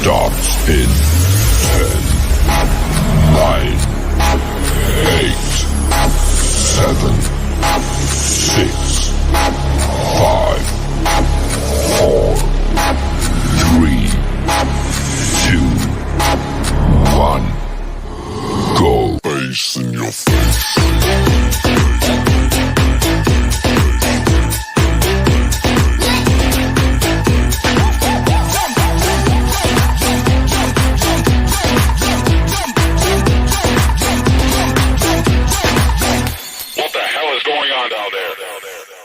starts in 10, 9, 8, 7, 6, 5, 4, 3, 2, 1. Go. Bass in your face.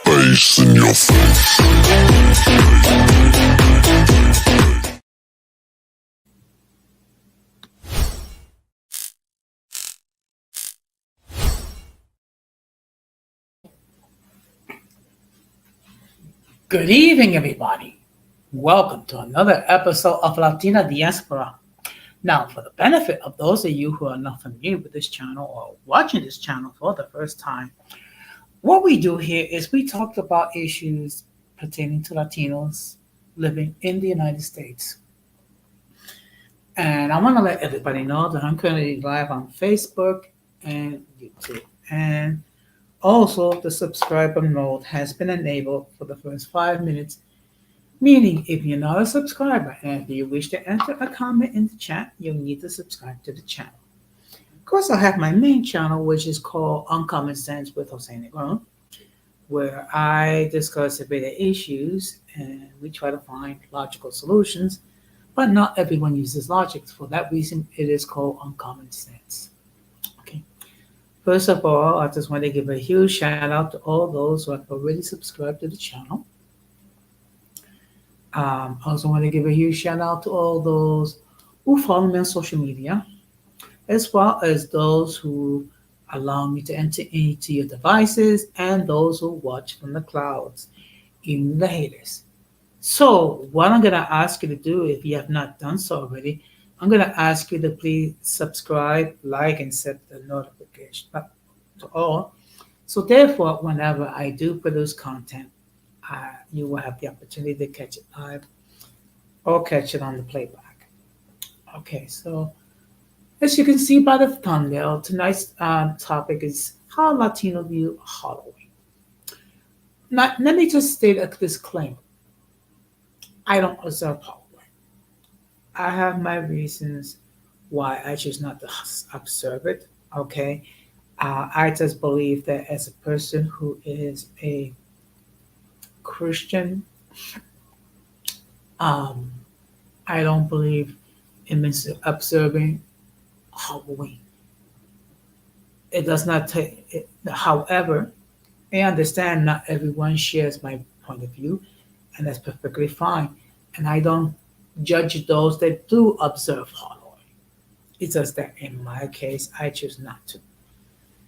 Bass in your face. Good evening, everybody. Welcome to another episode of Latina Diaspora. Now, for the benefit of those of you who are not familiar with this channel or watching this channel for the first time, what we do here is we talk about issues pertaining to Latinos living in the United States. And I want to let everybody know that I'm currently live on Facebook and YouTube. And also, the subscriber mode has been enabled for the first 5 minutes, meaning if you're not a subscriber and if you wish to enter a comment in the chat, you'll need to subscribe to the channel. Of course, I have my main channel, which is called Uncommon Sense with Jose Negron, where I discuss everyday issues and we try to find logical solutions, but not everyone uses logic. For that reason, it is called Uncommon Sense. Okay. First of all, I just want to give a huge shout out to all those who have already subscribed to the channel. I also want to give a huge shout out to all those who follow me on social media, as well as those who allow me to enter into your devices and those who watch from the clouds, even the haters. So what I'm going to ask you to do, if you have not done so already, I'm going to ask you to please subscribe, like, and set the notification to all. So therefore, whenever I do produce content, you will have the opportunity to catch it live or catch it on the playback. Okay, so as you can see by the thumbnail, tonight's topic is how Latino view Halloween. Now, let me just state a disclaimer. I don't observe Halloween. I have my reasons why I choose not to observe it, okay? I just believe that as a person who is a Christian, I don't believe in observing Halloween. It does not take it. However, I understand not everyone shares my point of view, and that's perfectly fine. And I don't judge those that do observe Halloween. It's just that in my case, I choose not to.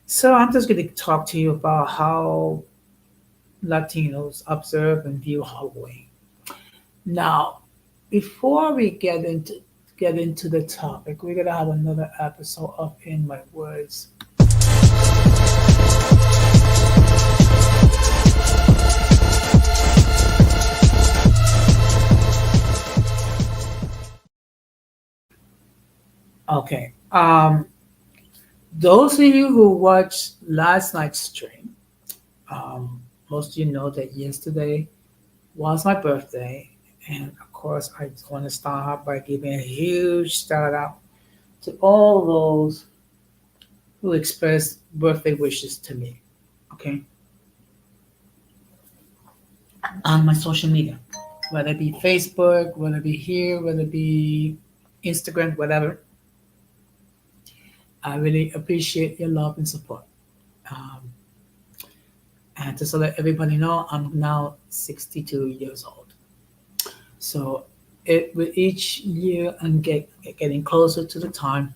So I'm just going to talk to you about how Latinos observe and view Halloween. Now, before we get into the topic, we're gonna have another episode of In My Words. Okay. Those of you who watched last night's stream, most of you know that yesterday was my birthday. And of course, I just want to start out by giving a huge shout out to all those who expressed birthday wishes to me. Okay. On my social media, whether it be Facebook, whether it be here, whether it be Instagram, whatever. I really appreciate your love and support. Um, and just to let everybody know, I'm now 62 years old. So with each year, I'm getting closer to the time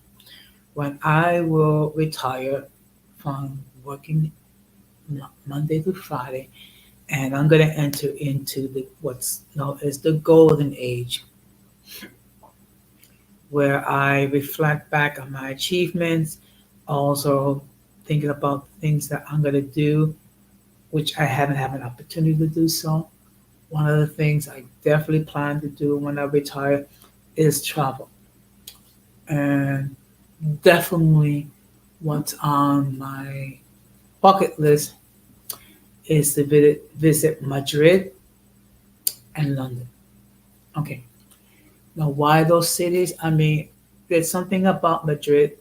when I will retire from working Monday through Friday, and I'm going to enter into what's known as the golden age, where I reflect back on my achievements, also thinking about things that I'm going to do, which I haven't had an opportunity to do so. One of the things I definitely plan to do when I retire is travel. And definitely what's on my bucket list is to visit Madrid and London. Okay. Now, why those cities? I mean, there's something about Madrid.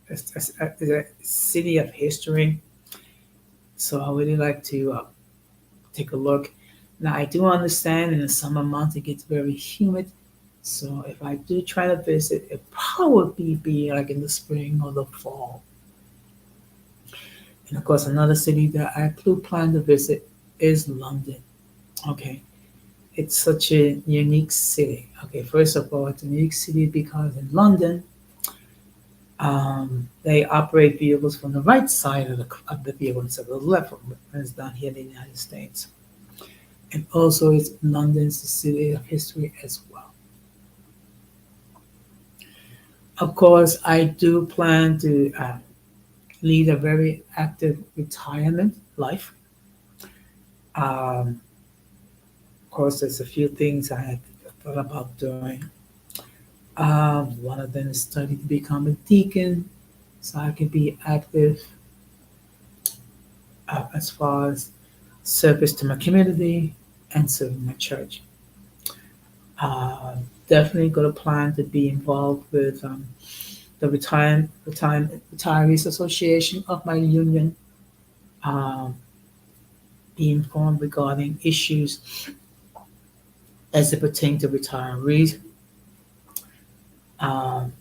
It's a city of history. So I really like to take a look. Now, I do understand in the summer months it gets very humid. So if I do try to visit, it probably be like in the spring or the fall. And of course, another city that I do plan to visit is London. Okay, it's such a unique city. Okay, first of all, it's a unique city because in London, they operate vehicles from the right side of the vehicle instead of the left, as down here in the United States. And also, it's London's the city of history as well. Of course, I do plan to lead a very active retirement life. Of course, there's a few things I had thought about doing. One of them is study to become a deacon, so I can be active as far as service to my community and serving my church. Uh, Definitely going to plan to be involved with the Retirees Association of my union, um, be informed regarding issues as it pertains to retirees. Um,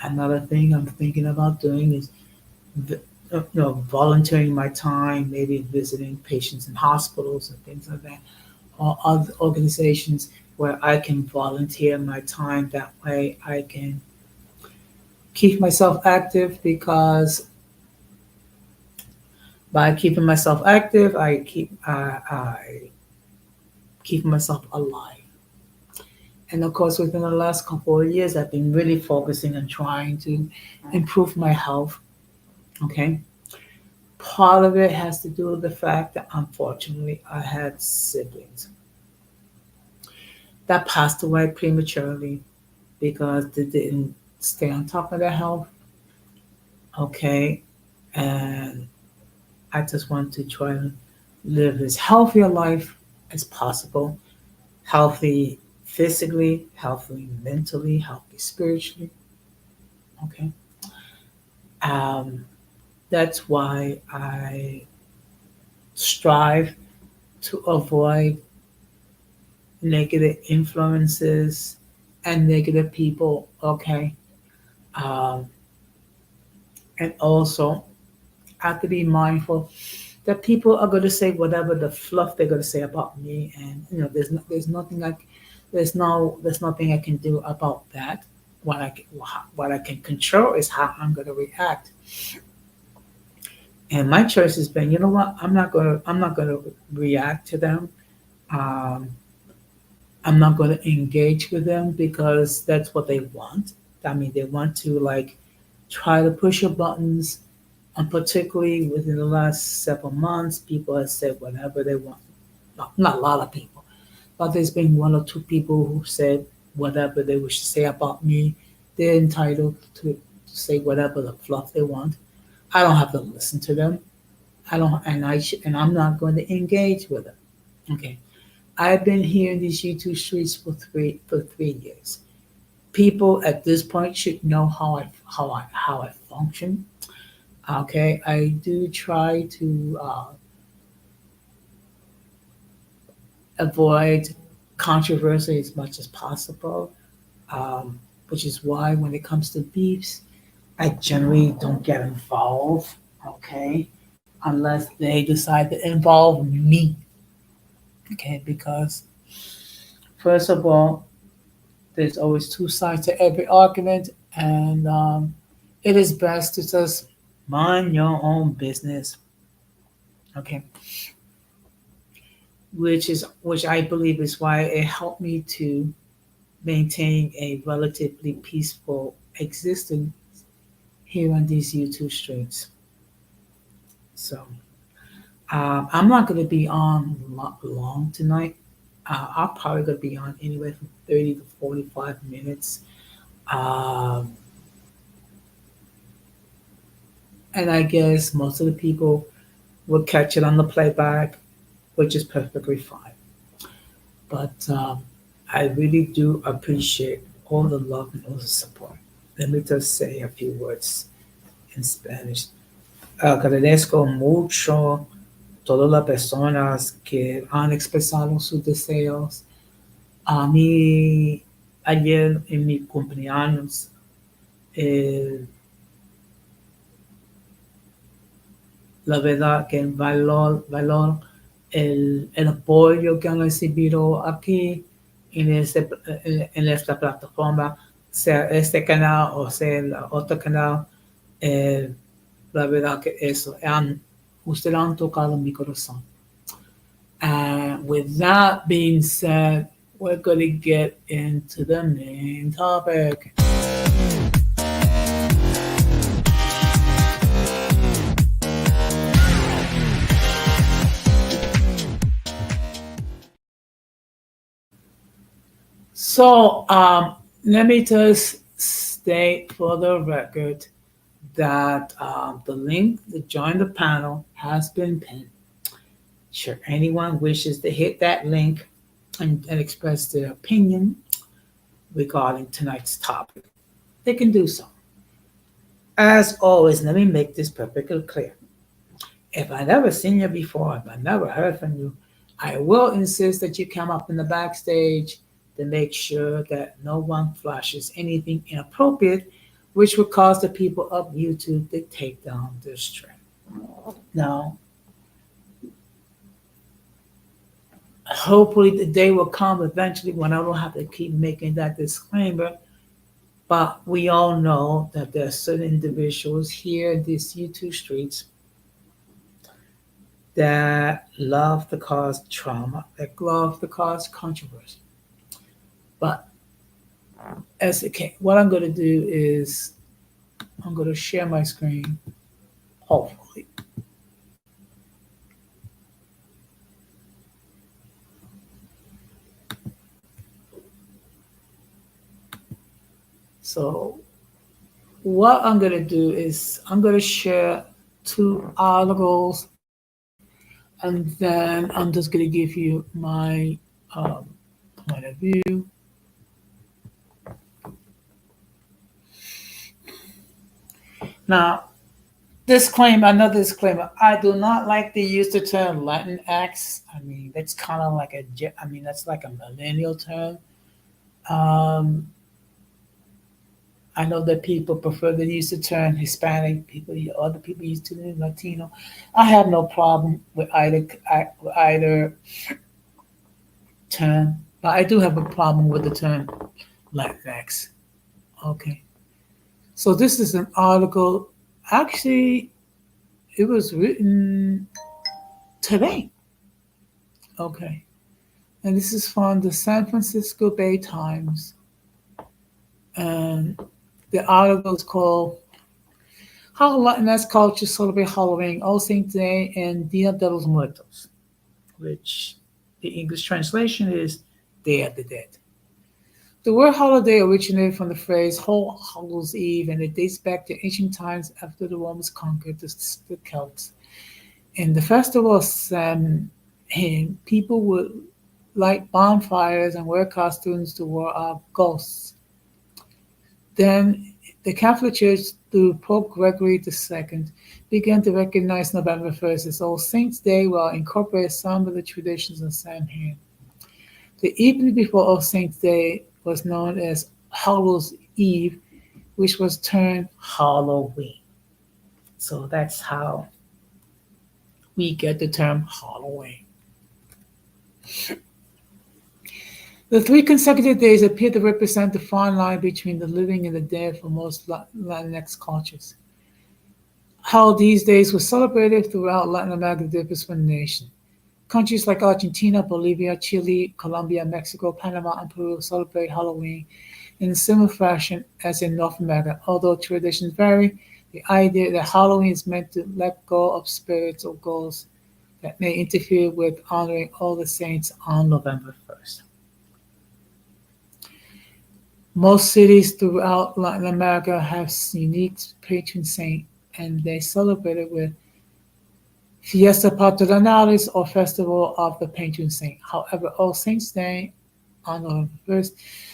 Another thing I'm thinking about doing is, volunteering my time, maybe visiting patients in hospitals and things like that, or other organizations where I can volunteer my time. That way, I can keep myself active because by keeping myself active, I keep myself alive. And of course, within the last couple of years, I've been really focusing on trying to improve my health. Okay, part of it has to do with the fact that unfortunately I had siblings that passed away prematurely because they didn't stay on top of their health. Okay, and I just want to try and live as healthy a life as possible, healthy physically, healthy mentally, healthy spiritually. Okay, um, that's why I strive to avoid negative influences and negative people. Okay, um, and also I have to be mindful that people are going to say whatever the fluff they're going to say about me, and there's nothing I can do about that. What I can control is how I'm going to react. And my choice has been, you know what? I'm not going to react to them. Um, I'm not going to engage with them because that's what they want. I mean, they want to like try to push your buttons. And particularly within the last several months, people have said whatever they want. Not a lot of people, but there's been one or two people who said whatever they wish to say about me. They're entitled to say whatever the fluff they want. I don't have to listen to them. I don't, and and I'm not going to engage with them. Okay, I've been here in these YouTube streets for 3 years. People at this point should know how I function. Okay, I do try to avoid controversy as much as possible, um, which is why when it comes to beefs, I generally don't get involved. Okay, unless they decide to involve me. Okay, because first of all, there's always two sides to every argument, and it is best to just mind your own business. Okay, which I believe is why it helped me to maintain a relatively peaceful existence here on these YouTube streets. So I'm not going to be on long tonight. I'm probably gonna be on anywhere from 30 to 45 minutes. Um, and I guess most of the people will catch it on the playback, which is perfectly fine. But I really do appreciate all the love and all the support. Let me just say a few words en Spanish. Agradezco mucho todas las personas que han expresado sus deseos. A mí, ayer en mi cumpleaños, eh, la verdad que valor el apoyo que han recibido aquí en esta plataforma, sea este canal o sea el otro canal, eh, la verdad que ustedes han tocado mi corazón. And with that being said, we're going to get into the main topic. So, let me just state for the record that the link to join the panel has been pinned. Should anyone wishes to hit that link and express their opinion regarding tonight's topic, they can do so. As always, let me make this perfectly clear. If I never seen you before, if I never heard from you, I will insist that you come up in the backstage to make sure that no one flashes anything inappropriate, which would cause the people of YouTube to take down this stream. Now, hopefully the day will come eventually when I don't have to keep making that disclaimer. But we all know that there are certain individuals here in these YouTube streets that love to cause trauma, that love to cause controversy. But as it can, what I'm going to do is I'm going to share my screen, hopefully. So what I'm going to do is I'm going to share two articles, and then I'm just going to give you my point of view. Now, another disclaimer. I do not like to use the term Latinx. I mean, that's kind of like that's like a millennial term. Um, I know that people prefer to use the term Hispanic. Other people use the term Latino. I have no problem with either term, but I do have a problem with the term Latinx. Okay, so this is an article. Actually, it was written today. Okay, and this is from the San Francisco Bay Times, and the article is called "How Latinx Culture Celebrate Halloween, All Saints Day, and Dia de los Muertos," which the English translation is Day of the Dead. The word holiday originated from the phrase All Hallows Eve, and it dates back to ancient times after the Romans conquered the Celts. In the festival of Samhain, people would light bonfires and wear costumes to ward off ghosts. Then the Catholic Church, through Pope Gregory II, began to recognize November 1st as All Saints' Day while incorporating some of the traditions of Samhain. The evening before All Saints' Day was known as Hallows Eve, which was turned Halloween. So that's how we get the term Halloween. The three consecutive days appear to represent the fine line between the living and the dead for most Latinx cultures. How these days were celebrated throughout Latin America differs from nation. Countries like Argentina, Bolivia, Chile, Colombia, Mexico, Panama, and Peru celebrate Halloween in a similar fashion as in North America. Although traditions vary, the idea that Halloween is meant to let go of spirits or ghosts that may interfere with honoring all the saints on November 1st. Most cities throughout Latin America have unique patron saint, and they celebrate it with Fiesta Patronalis, or Festival of the Patron Saint. However, All Saints' Day on November 1st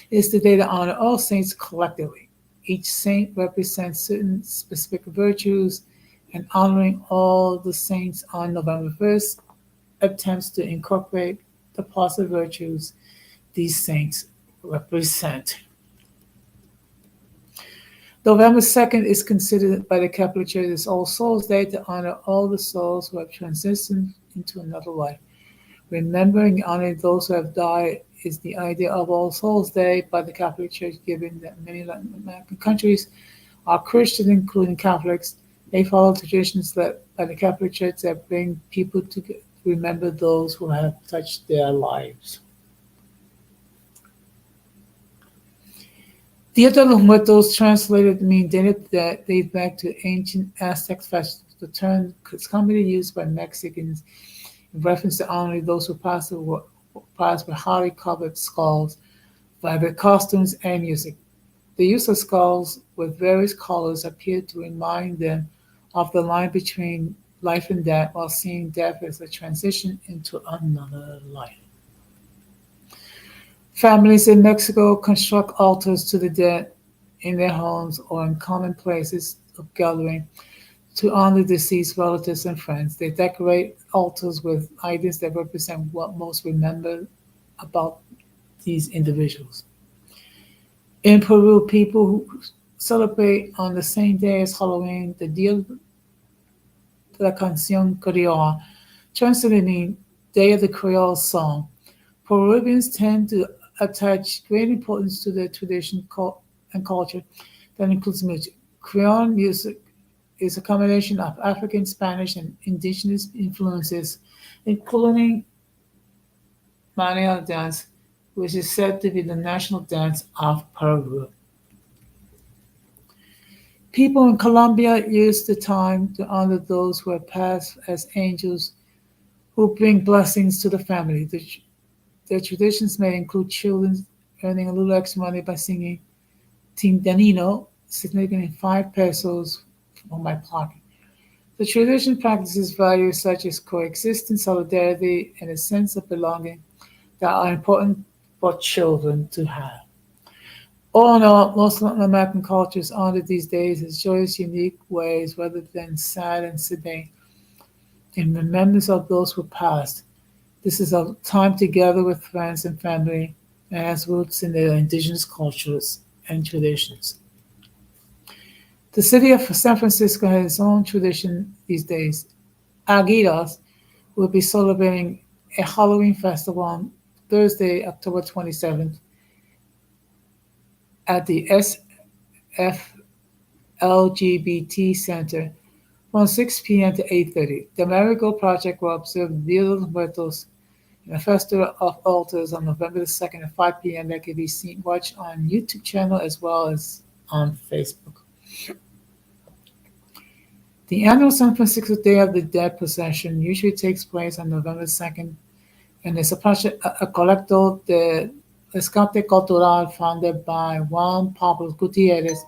is the day to honor all saints collectively. Each saint represents certain specific virtues, and honoring all the saints on November 1st attempts to incorporate the positive virtues these saints represent. November 2nd is considered by the Catholic Church as All Souls' Day to honor all the souls who have transitioned into another life. Remembering and honoring those who have died is the idea of All Souls' Day by the Catholic Church, given that many Latin American countries are Christian, including Catholics. They follow traditions led by the Catholic Church that bring people to remember those who have touched their lives. Dia de los Muertos translated mean Day of the Dead dates back to ancient Aztec festivals. The term is commonly used by Mexicans in reference to honoring those who passed with holly covered skulls, vibrant costumes, and music. The use of skulls with various colors appeared to remind them of the line between life and death, while seeing death as a transition into another life. Families in Mexico construct altars to the dead in their homes or in common places of gathering to honor deceased relatives and friends. They decorate altars with items that represent what most remember about these individuals. In Peru, people who celebrate on the same day as Halloween the Dia de la Canción Criolla, translated mean Day of the Creole Song. Peruvians tend to attach great importance to their tradition and culture that includes music. Creole music is a combination of African, Spanish, and indigenous influences, including Manuel dance, which is said to be the national dance of Peru. People in Colombia use the time to honor those who have passed as angels who bring blessings to the family. Their traditions may include children earning a little extra money by singing Tindanino, significantly 5 pesos for my pocket. The tradition practices values such as coexistence, solidarity, and a sense of belonging that are important for children to have. All in all, most Latin American cultures honor these days as joyous, unique ways rather than sad and sedate in remembrance of those who passed. This is a time together with friends and family and has roots in their indigenous cultures and traditions. The city of San Francisco has its own tradition these days. Aguilas will be celebrating a Halloween festival on Thursday, October 27th at the SFLGBT Center from 6 p.m. to 8:30. The Marigold Project will observe Dia de los Muertos and a festival of altars on November the 2nd at 5 p.m. that can be watched on YouTube channel as well as on Facebook. The annual San Francisco Day of the Dead procession usually takes place on November 2nd and is a colecto de rescate cultural founded by Juan Pablo Gutierrez,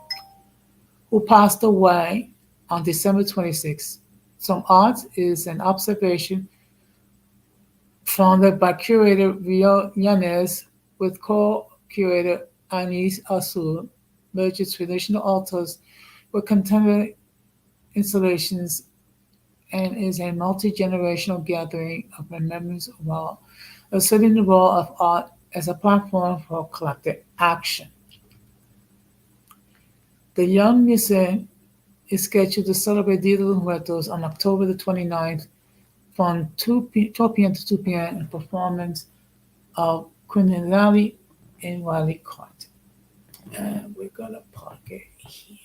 who passed away on December 26th. Some Art is an observation founded by curator Rio Yanez with co-curator Anis Azul, merges traditional altars with contemporary installations and is a multi-generational gathering of remembrance while asserting the role of art as a platform for collective action. The Young Museum is scheduled to celebrate Dia de los Muertos on October the 29th from 12 p.m. to 2 p.m. in performance of Quinelali in Wiley Court. And we're going to park it here.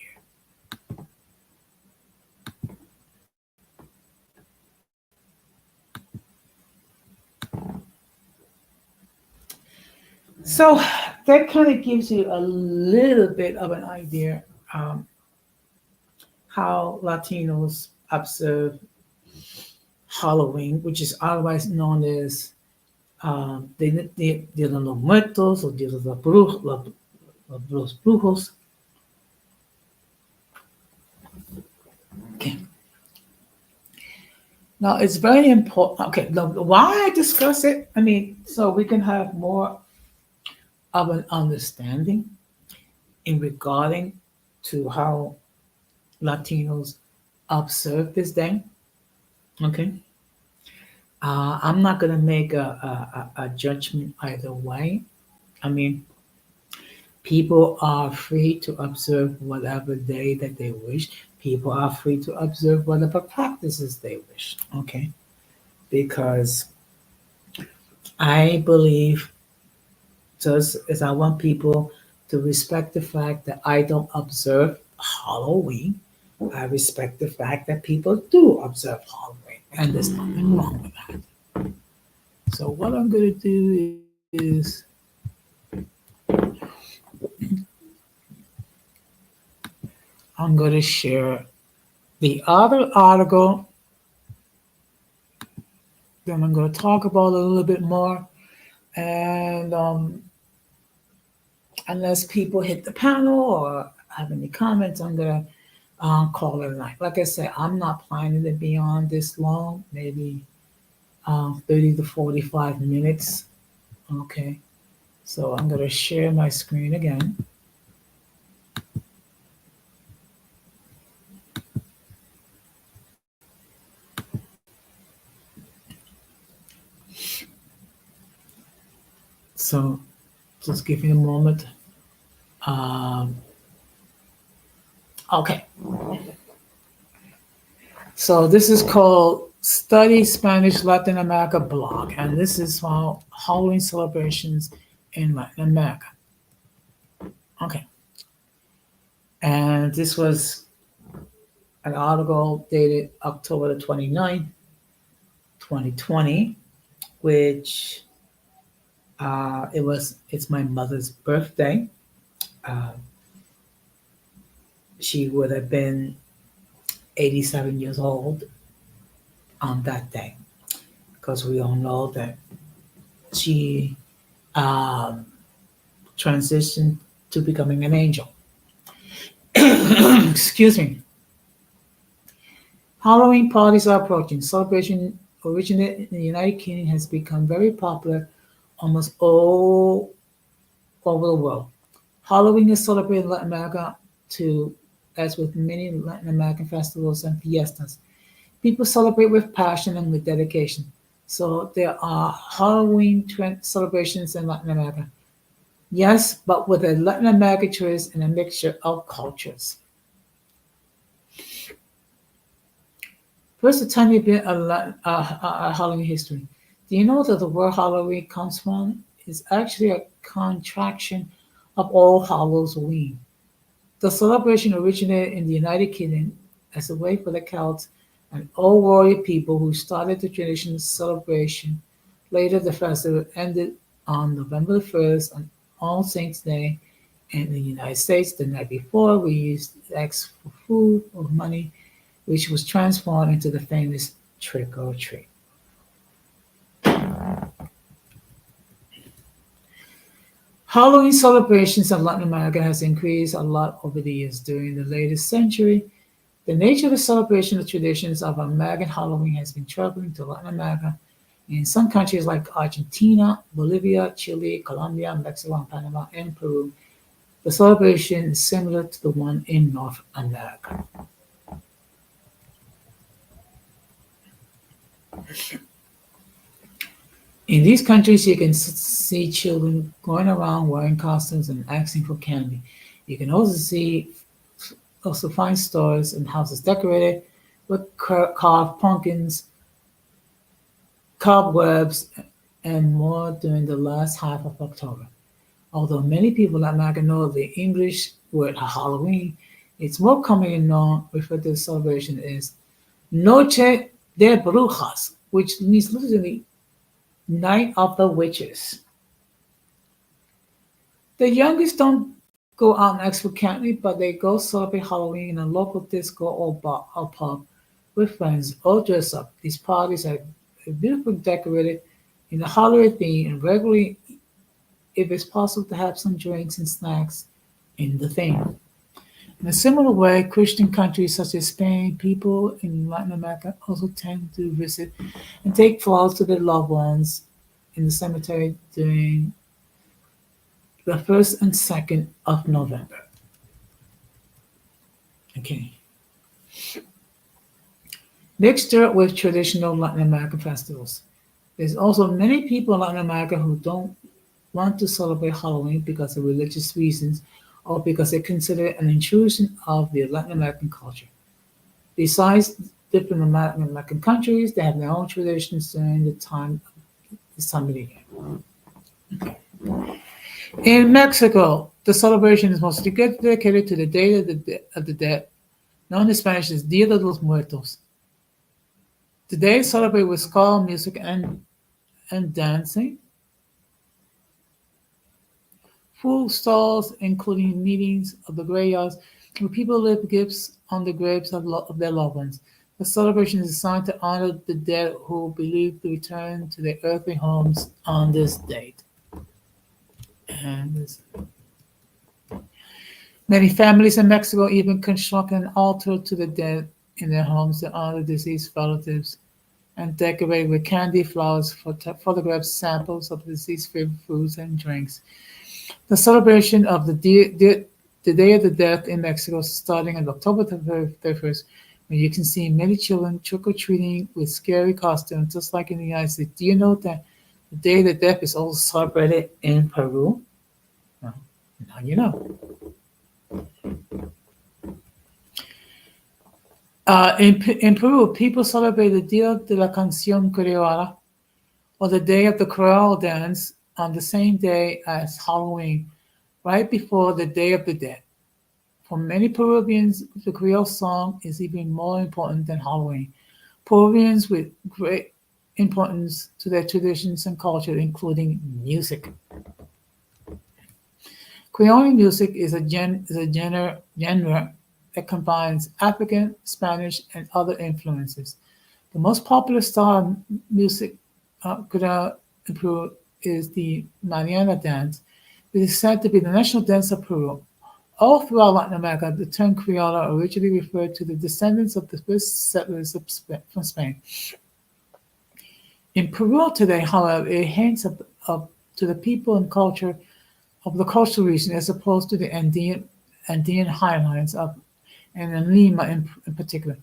So that kind of gives you a little bit of an idea how Latinos observe Halloween, which is otherwise known as Dia de los Muertos or Dia de los Brujos. Okay. Now it's very important. Okay, now, why I discuss it? I mean, so we can have more of an understanding in regarding to how Latinos observe this day. Okay, I'm not gonna make a judgment either way. I mean, people are free to observe whatever day that they wish. People are free to observe whatever practices they wish. Okay, because I believe just as I want people to respect the fact that I don't observe Halloween, I respect the fact that people do observe Halloween, and there's nothing wrong with that. So what I'm going to do is I'm going to share the other article, then I'm going to talk about it a little bit more, and unless people hit the panel or have any comments, I'm going to call it a night. Like I said, I'm not planning to be on this long, maybe 30 to 45 minutes. Okay, so I'm going to share my screen again. So just give me a moment. Um, okay, so this is called Study Spanish Latin America blog, and this is for Halloween celebrations in Latin America. Okay, and this was an article dated October the 29th, 2020, which it's my mother's birthday. Uh, she would have been 87 years old on that day, because we all know that she um, transitioned to becoming an angel. Excuse me. Halloween parties are approaching. Celebration originated in the United Kingdom has become very popular almost all over the world. Halloween is celebrated in Latin America too, as with many Latin American festivals and fiestas. People celebrate with passion and with dedication. So there are Halloween celebrations in Latin America. Yes, but with a Latin American twist and a mixture of cultures. First, a tiny bit of Halloween history. Do you know that the word Halloween comes from? Is actually a contraction of All Hallows Ween. The celebration originated in the United Kingdom as a way for the Celts, an old warrior people who started the traditional celebration. Later, the festival ended on November the 1st on All Saints' Day. In the United States, the night before, we used X for food or money, which was transformed into the famous trick or treat. Halloween celebrations in Latin America has increased a lot over the years. During the latest century, the nature of the celebration of traditions of American Halloween has been traveling to Latin America. In some countries like Argentina, Bolivia, Chile, Colombia, Mexico, and Panama, and Peru, the celebration is similar to the one in North America. In these countries, you can see children going around wearing costumes and asking for candy. You can also find stores and houses decorated with carved pumpkins, cobwebs, and more during the last half of October. Although many people in America know the English word Halloween, it's more commonly known referred to the celebration as Noche de Brujas, which means literally Night of the Witches. The youngest don't go out and ask for candy, but they go celebrate Halloween in a local disco or bar or pub. with friends, all dress up. These parties are beautifully decorated in a holiday theme and regularly, if it's possible, to have some drinks and snacks in the theme. In a similar way, Christian countries such as Spain, people in Latin America also tend to visit and take flowers to their loved ones in the cemetery during the 1st and 2nd of November. Okay. Mixture with traditional Latin American festivals. There's also many people in Latin America who don't want to celebrate Halloween because of religious reasons or because they consider it an intrusion of the Latin American culture. Besides different Latin American countries, they have their own traditions during this time of the year. In Mexico, the celebration is mostly dedicated to the Day of the Dead, known in Spanish as Dia de los Muertos. The day is celebrated with skull music and dancing. Food stalls, including meetings of the graveyards, where people leave gifts on the graves of their loved ones. The celebration is designed to honor the dead who believe to return to their earthly homes on this date. And many families in Mexico even construct an altar to the dead in their homes to honor deceased relatives and decorate with candy, flowers, photographs, samples of deceased favorite foods and drinks. The celebration of the Day of the Dead in Mexico starting on October 31st, when you can see many children trick-or-treating with scary costumes, just like in the United States. Do you know that the Day of the Dead is also celebrated in Peru? Well, now you know. In Peru, people celebrate the Dia de la Canción Criolla, or the Day of the Creole Dance, on the same day as Halloween, right before the Day of the Dead. For many Peruvians, the Creole song is even more important than Halloween. Peruvians with great importance to their traditions and culture, including music. Creole music is a genre that combines African, Spanish, and other influences. The most popular style of music Creole in Peru is the Mariana dance, which is said to be the national dance of Peru. All throughout Latin America, the term Criolla originally referred to the descendants of the first settlers from Spain. In Peru today, however, it hints to the people and culture of the coastal region as opposed to the Andean highlands and in Lima in particular.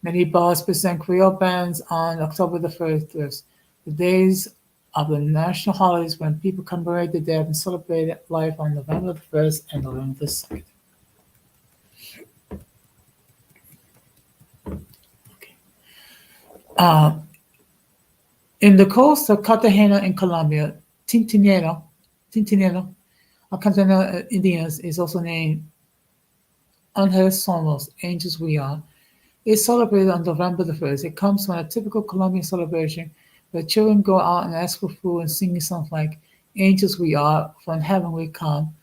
Many bars present Creole bands on October the 1st, the days of the national holidays when people commemorate the dead and celebrate life on November the 1st and November the 2nd. Okay. In the coast of Cartagena in Colombia, Tintinero, Cartagena Indians is also named Angeles Somos, Angels We Are. It's celebrated on November the 1st. It comes from a typical Colombian celebration where children go out and ask for food and singing songs like Angels We Are, from heaven we come,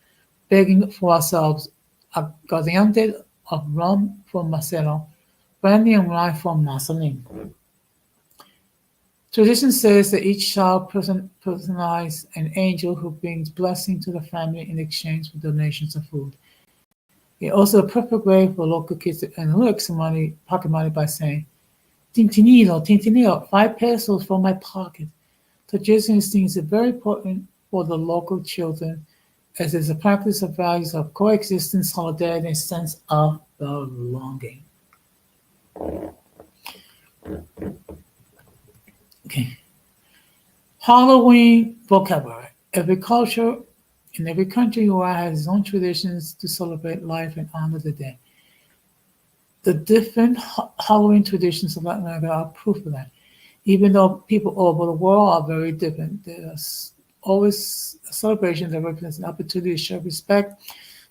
begging for ourselves, aguardiente of rum from Marcelo, brandy and wine from Marceline. Tradition says that each child personalizes an angel who brings blessing to the family in exchange for donations of food. It's also a perfect way for local kids to earn a little extra money, pocket money, by saying, Tintinilo, Tintinilo, 5 pesos from my pocket. Tradition is very important for the local children as it's a practice of values of coexistence, solidarity, and sense of belonging. Okay. Halloween vocabulary. Every culture in every country has its own traditions to celebrate life and honor the dead. The different Halloween traditions of Latin America are proof of that. Even though people all over the world are very different, there's always a celebration that represents an opportunity to show respect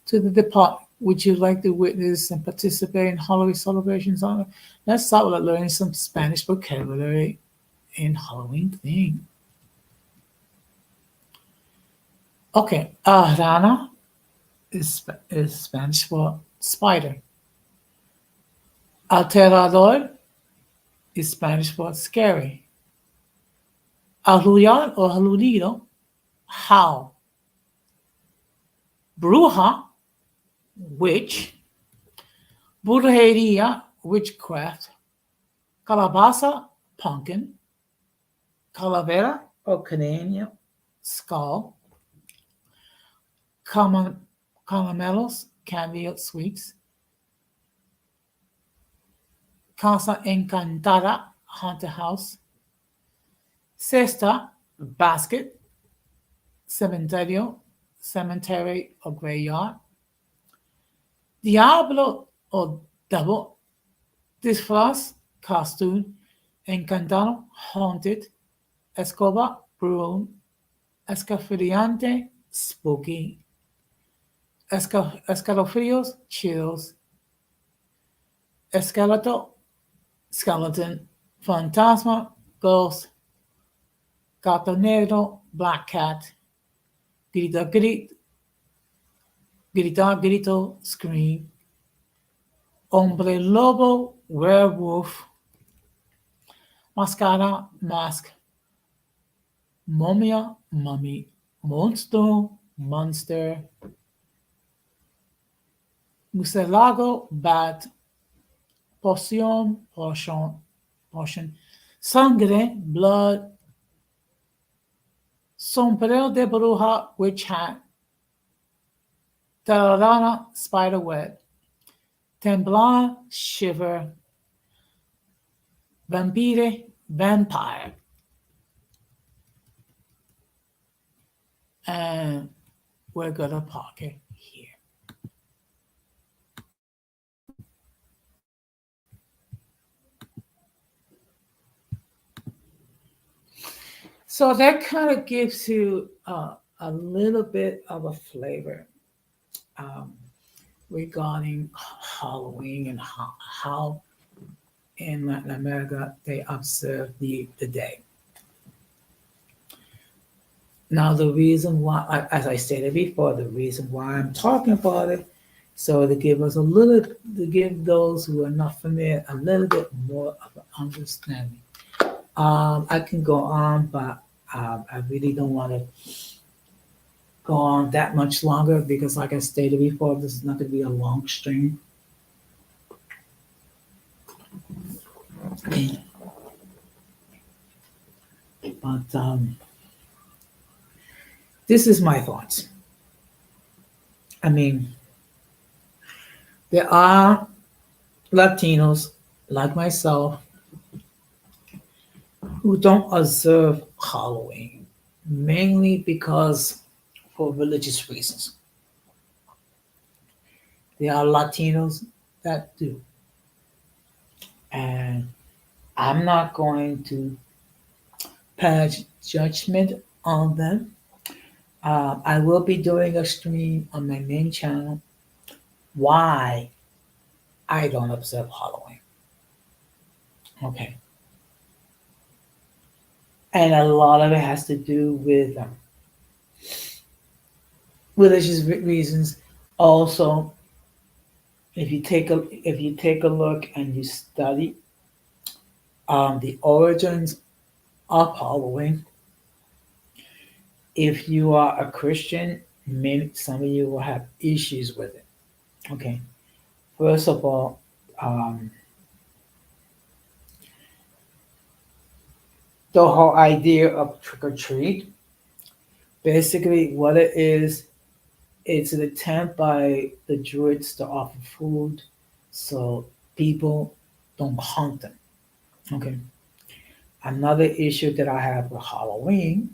to the departed. Would you like to witness and participate in Halloween celebrations? Let's start with learning some Spanish vocabulary in Halloween theme. Okay, rana is Spanish for spider. Alterador is Spanish for scary. Aullar or aludido, howl. Bruja, witch. Brujeria, witchcraft. Calabaza, pumpkin. Calavera or Canadian, skull. Common, caramelos, candy sweets. Casa Encantada, haunted house. Cesta, basket. Cementerio, cemetery or graveyard. Diablo or devil, disfraz, costume. Encantado, haunted. Escoba, broom. Escafriante, spooky. Escalofrios, chills. Esqueleto, skeleton. Fantasma, ghost. Gato negro, black cat. Grita, grito, scream. Hombre lobo, werewolf. Mascara, mask. Momia, mummy. Monster, monster. Muselago, bat. Potion. Sangre, blood. Sombrero de bruja, witch hat. Telaraña, spider web. Temblar, shiver. Vampire, vampire. And we're gonna park it here. So that kind of gives you a little bit of a flavor um, regarding Halloween and how in Latin America they observe the day. Now, the reason why, as I stated before, the reason why I'm talking about it, so to give us a little, to give those who are not familiar a little bit more of an understanding. I can go on, but I really don't want to go on that much longer because, like I stated before, this is not going to be a long stream. But this is my thoughts. I mean, there are Latinos like myself who don't observe Halloween, mainly because for religious reasons. There are Latinos that do. And I'm not going to pass judgment on them. I will be doing a stream on my main channel why I don't observe Halloween. Okay. And a lot of it has to do with religious reasons. Also, if you take a look and you study the origins of Halloween, if you are a Christian, maybe some of you will have issues with it. Okay, first of all, the whole idea of trick or treat, basically, what it is, it's an attempt by the Druids to offer food so people don't hunt them. Okay. Another issue that I have with Halloween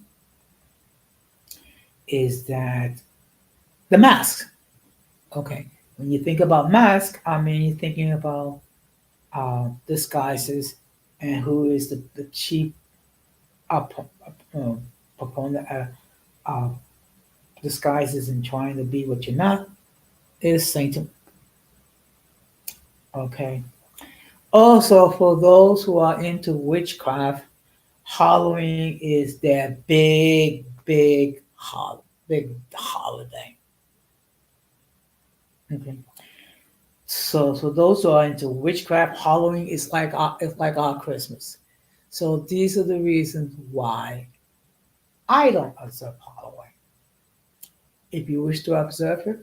is that the mask. Okay. When you think about mask, I mean, you're thinking about disguises and who is the chief proponent of disguises and trying to be what you're not is Satan. Okay. Also, for those who are into witchcraft, Halloween is their big holiday. Okay. So those who are into witchcraft, Halloween is like our Christmas. So these are the reasons why I don't observe Halloween. If you wish to observe it,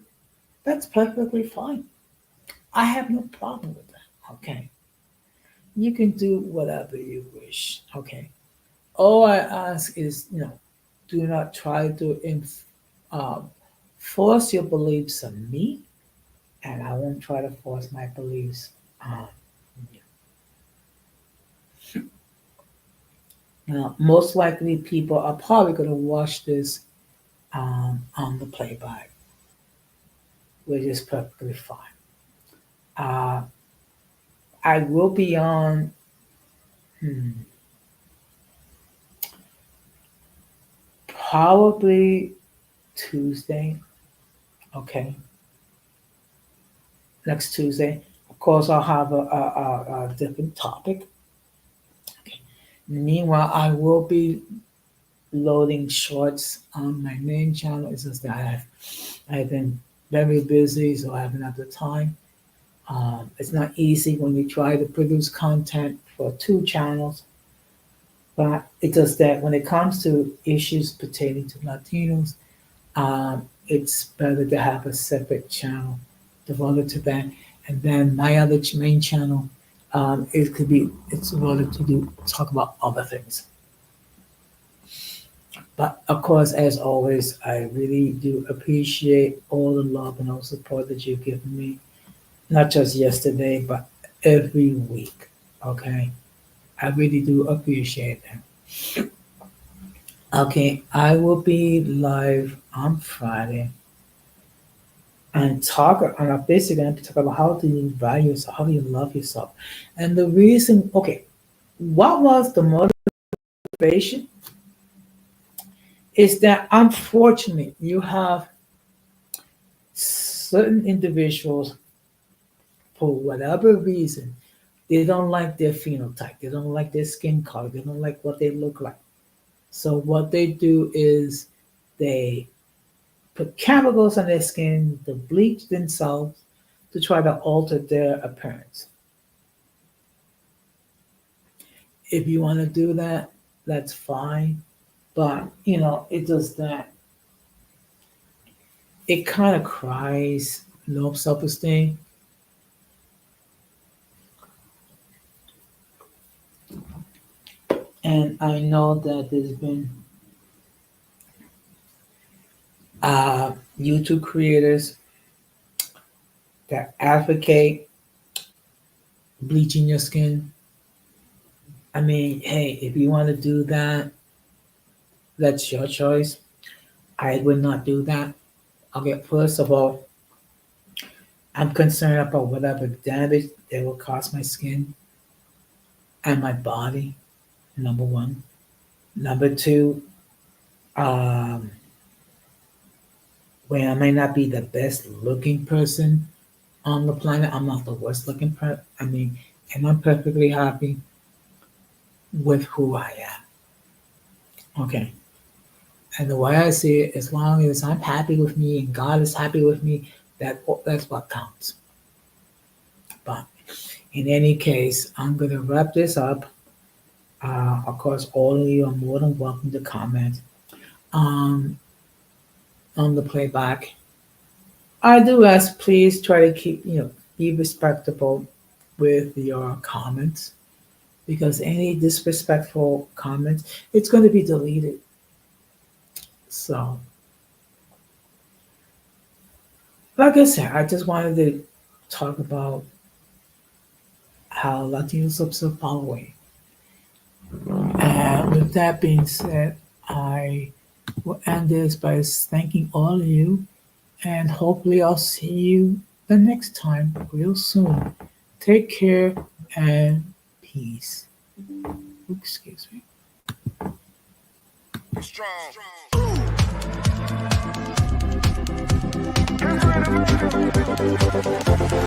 that's perfectly fine. I have no problem with that. Okay, you can do whatever you wish. Okay, all I ask is, do not try to um, force your beliefs on me, and I won't try to force my beliefs on you. Now, most likely, people are probably going to watch this on the playback, which is perfectly fine. Uh, I will be on hmm, probably Tuesday. Okay, next Tuesday. Of course, I'll have a different topic. Okay. Meanwhile, I will be loading shorts on my main channel. It's just that I've been very busy, so I haven't had the time. It's not easy when you try to produce content for two channels, but it's just that when it comes to issues pertaining to Latinos, it's better to have a separate channel devoted to that. And then my other main channel, it's devoted to talk about other things. But of course, as always, I really do appreciate all the love and all support that you've given me, not just yesterday, but every week. Okay, I really do appreciate that. Okay, I will be live on Friday and I'm basically going to talk about how do you value yourself, how do you love yourself, and the reason. Okay, what was the motivation? Is that unfortunately you have certain individuals, for whatever reason, they don't like their phenotype, they don't like their skin color, they don't like what they look like. So what they do is they put chemicals on their skin to bleach themselves to try to alter their appearance. If you want to do that, that's fine. But it does that. It kind of cries low self-esteem. And I know that there's been uh, YouTube creators that advocate bleaching your skin. I mean, hey, if you want to do that, that's your choice. I would not do that. Okay, first of all, I'm concerned about whatever damage they will cause my skin and my body, number one. Number two, um, when I may not be the best looking person on the planet, I'm not the worst looking person. I mean, and I'm perfectly happy with who I am. Okay. And the way I see it, as long as I'm happy with me and God is happy with me, that's what counts. But in any case, I'm gonna wrap this up. Of course, all of you are more than welcome to comment um, on the playback. I do ask, please try to keep, be respectable with your comments because any disrespectful comments, it's going to be deleted. So, like I said, I just wanted to talk about how Latinos observe Halloween. And with that being said, I will end this by thanking all of you, and hopefully, I'll see you the next time real soon. Take care and peace. Excuse me. Strong.